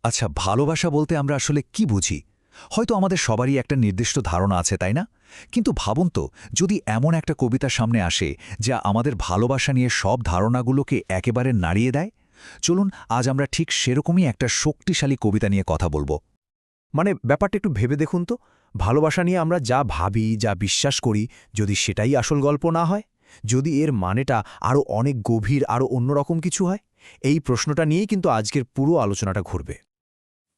আচ্ছা, ভালোবাসা বলতে আমরা আসলে কি বুঝি? হয়তো আমাদের সবারই একটা নির্দিষ্ট ধারণা আছে, তাই না? কিন্তু ভাবুন তো, যদি এমন একটা কবিতা সামনে আসে যা আমাদের ভালোবাসা নিয়ে সব ধারণাগুলোকে একেবারে নাড়িয়ে দেয়। চলুন আজ আমরা ঠিক সেরকমই একটা শক্তিশালী কবিতা নিয়ে কথা বলবো। মানে ব্যাপারটা একটু ভেবে দেখুন তো, ভালোবাসা নিয়ে আমরা যা ভাবি, যা বিশ্বাস করি, যদি সেটাই আসল গল্প না হয়, যদি এর মানেটা আরও অনেক গভীর, আরও অন্যরকম কিছু হয়, এই প্রশ্নটা নিয়েই কিন্তু আজকের পুরো আলোচনাটা ঘুরবে।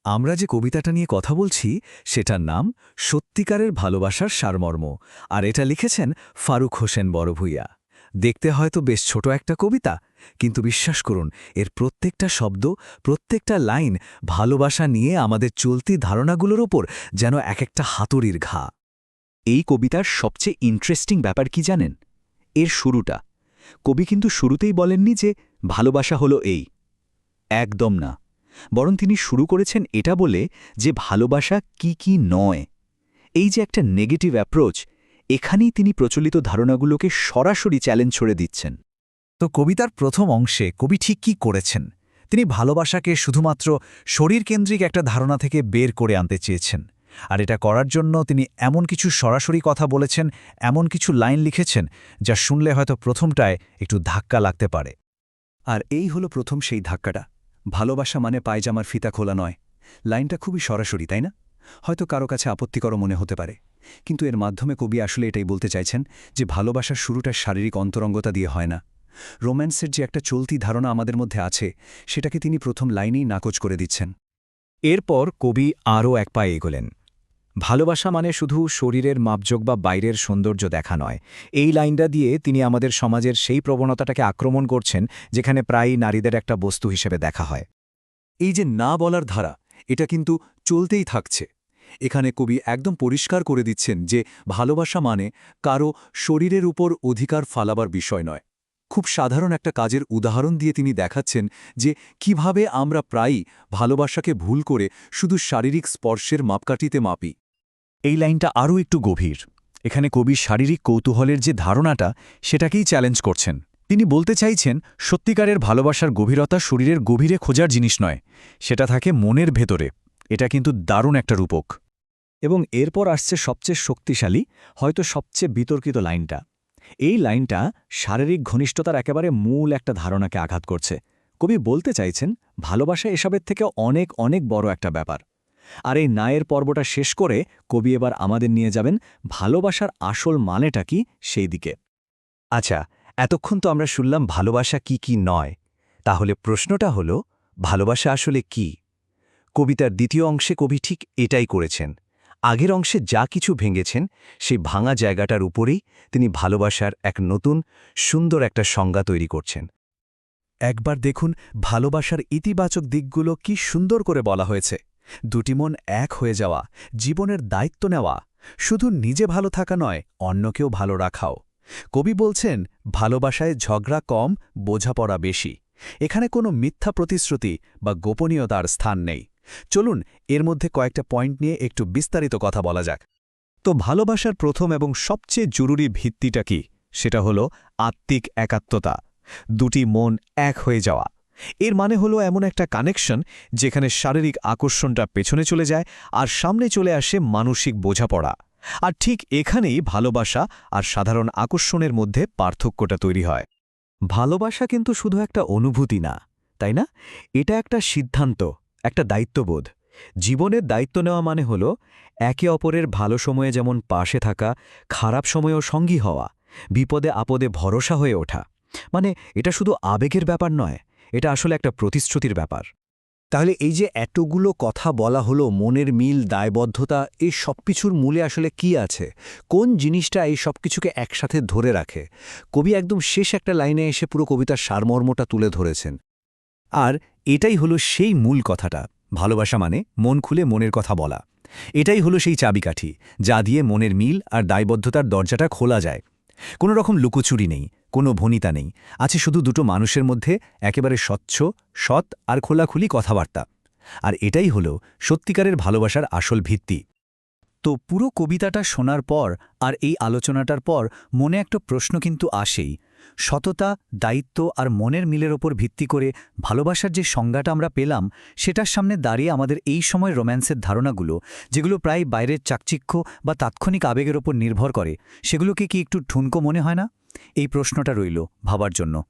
আমরা যে কবিতাটা নিয়ে কথা বলছি সেটার নাম সত্যিকারের ভালোবাসার সারমর্ম, আর এটা লিখেছেন ফারুক হোসেন বড়ভূইয়া। দেখতে হয়তো বেশ ছোট একটা কবিতা, কিন্তু বিশ্বাস করুন এর প্রত্যেকটা শব্দ, প্রত্যেকটা লাইন ভালোবাসা নিয়ে আমাদের চলতি ধারণাগুলোর ওপর যেন এক একটা হাতুড়ির ঘা। এই কবিতার সবচেয়ে ইন্টারেস্টিং ব্যাপার কি জানেন? এর শুরুটা। কবি কিন্তু শুরুতেই বলেননি যে ভালোবাসা হলো এই। একদম না। বরং তিনি শুরু করেছেন এটা বলে যে ভালোবাসা কি কি নয়। এই যে একটা নেগেটিভ অ্যাপ্রোচ, এখানেই তিনি প্রচলিত ধারণাগুলোকে সরাসরি চ্যালেঞ্জ ছড়ে দিচ্ছেন। তো কবিতার প্রথম অংশে কবি ঠিক কি করেছেন? তিনি ভালোবাসাকে শুধুমাত্র শরীরকেন্দ্রিক একটা ধারণা থেকে বের করে আনতে চেয়েছেন। আর এটা করার জন্য তিনি এমন কিছু সরাসরি কথা বলেছেন, এমন কিছু লাইন লিখেছেন, যা শুনলে হয়তো প্রথমটায় একটু ধাক্কা লাগতে পারে। আর এই হলো প্রথম সেই ধাক্কাটা। ভালোবাসা মানে পায়জামার ফিতা খোলা নয়। লাইনটা খুবই সরাসরি, তাই না? হয়তো কারো কাছে আপত্তিকর মনে হতে পারে, কিন্তু এর মাধ্যমে কবি আসলে এটাই বলতে চাইছেন যে ভালোবাসার শুরুটা শারীরিক অন্তরঙ্গতা দিয়ে হয় না। রোম্যান্সের যে একটা চলতি ধারণা আমাদের মধ্যে আছে, সেটাকে তিনি প্রথম লাইনেই নাকচ করে দিচ্ছেন। এরপর কবি আরও এক পা এগোলেন। ভালোবাসা মানে শুধু শরীরের মাপজোক বা বাইরের সৌন্দর্য দেখা নয়। এই লাইনটা দিয়ে তিনি আমাদের সমাজের সেই প্রবণতাটাকে আক্রমণ করছেন, যেখানে প্রায়ই নারীদের একটা বস্তু হিসেবে দেখা হয়। এই যে না বলার ধারা, এটা কিন্তু চলতেই থাকছে। এখানে কবি একদম পরিষ্কার করে দিচ্ছেন যে ভালোবাসা মানে কারো শরীরের উপর অধিকার ফালাবার বিষয় নয়। খুব সাধারণ একটা কাজের উদাহরণ দিয়ে তিনি দেখাচ্ছেন যে কিভাবে আমরা প্রায়ই ভালোবাসাকে ভুল করে শুধু শারীরিক স্পর্শের মাপকাঠিতে মাপি। এই লাইনটা আরও একটু গভীর। এখানে কবি শারীরিক কৌতূহলের যে ধারণাটা, সেটাকেই চ্যালেঞ্জ করছেন। তিনি বলতে চাইছেন সত্যিকারের ভালোবাসার গভীরতা শরীরের গভীরে খোঁজার জিনিস নয়, সেটা থাকে মনের ভেতরে। এটা কিন্তু দারুণ একটা রূপক। এবং এরপর আসছে সবচেয়ে শক্তিশালী, হয়তো সবচেয়ে বিতর্কিত লাইনটা। এই লাইনটা শারীরিক ঘনিষ্ঠতার একেবারে মূল একটা ধারণাকে আঘাত করছে। কবি বলতে চাইছেন ভালোবাসা এসবের থেকে অনেক অনেক বড় একটা ব্যাপার। আর এই নায়ের পর্বটা শেষ করে কবি এবার আমাদের নিয়ে যাবেন ভালোবাসার আসল মানেটা কি সেই দিকে। আচ্ছা, এতক্ষণ তো আমরা শুনলাম ভালোবাসা কি কি নয়। তাহলে প্রশ্নটা হলো, ভালোবাসা আসলে কি? কবিতার দ্বিতীয় অংশে কবি ঠিক এটাই করেছেন। আগের অংশে যা কিছু ভেঙেছেন, সেই ভাঙা জায়গাটার উপরেই তিনি ভালোবাসার এক নতুন সুন্দর একটা সংজ্ঞা তৈরি করছেন। একবার দেখুন ভালোবাসার ইতিবাচক দিকগুলো কি সুন্দর করে বলা হয়েছে। দুটি মন এক হয়ে যাওয়া, জীবনের দায়িত্ব নেওয়া, শুধু নিজে ভালো থাকা নয়, অন্যকেও ভালো রাখাও। কবি বলছেন ভালোবাসায় ঝগড়া কম, বোঝাপড়া বেশি। এখানে কোনো মিথ্যা প্রতিশ্রুতি বা গোপনীয়তার স্থান নেই। চলুন এর মধ্যে কয়েকটা পয়েন্ট নিয়ে একটু বিস্তারিত কথা বলা যাক। তো ভালোবাসার প্রথম এবং সবচেয়ে জরুরি ভিত্তিটা কি? সেটা হলো আত্মিক একাত্মতা, দুটি মন এক হয়ে যাওয়া। এর মানে হলো এমন একটা কানেকশন যেখানে শারীরিক আকর্ষণটা পেছনে চলে যায় আর সামনে চলে আসে মানসিক বোঝাপড়া। আর ঠিক এখানেই ভালোবাসা আর সাধারণ আকর্ষণের মধ্যে পার্থক্যটা তৈরি হয়। ভালোবাসা কিন্তু শুধু একটা অনুভূতি না, তাই না? এটা একটা সিদ্ধান্ত, একটা দায়িত্ববোধ। জীবনের দায়িত্ব নেওয়া মানে হলো একে অপরের ভালো সময়ে যেমন পাশে থাকা, খারাপ সময়েও সঙ্গী হওয়া, বিপদে আপদে ভরসা হয়ে ওঠা। মানে এটা শুধু আবেগের ব্যাপার নয়, এটা আসলে একটা প্রতিশ্রুতির ব্যাপার। তাহলে এই যে এতগুলো কথা বলা হলো, মনের মিল, দায়বদ্ধতা, এই সবকিছুর মূলে আসলে কি আছে? কোন জিনিসটা এই সবকিছুকে একসাথে ধরে রাখে? কবি একদম শেষ একটা লাইনে এসে পুরো কবিতার সারমর্মটা তুলে ধরেছেন। আর এটাই হলো সেই মূল কথাটা। ভালোবাসা মানে মন খুলে মনের কথা বলা। এটাই হলো সেই চাবিকাঠি, যা দিয়ে মনের মিল আর দায়বদ্ধতার দরজাটা খোলা যায়। কোনো রকম লুকোচুরি নেই, কোনো ভনিতা নেই, আছে শুধু দুটো মানুষের মধ্যে একেবারে স্বচ্ছ, সৎ আর খোলাখুলি কথাবার্তা। আর এটাই হলো সত্যিকারের ভালোবাসার আসল ভিত্তি। তো পুরো কবিতাটা শোনার পর আর এই আলোচনাটার পর মনে একটা প্রশ্ন কিন্তু আসেই। সততা, দায়িত্ব আর মনের মিলের ওপর ভিত্তি করে ভালোবাসার যে সংজ্ঞাটা আমরা পেলাম, সেটার সামনে দাঁড়িয়ে আমাদের এই সময় রোম্যান্সের ধারণাগুলো, যেগুলো প্রায় বাইরের চাকচিক্য বা তাৎক্ষণিক আবেগের ওপর নির্ভর করে, সেগুলোকে কি একটু ঠুনকো মনে হয় না? এই প্রশ্নটা রইল ভাবার জন্য।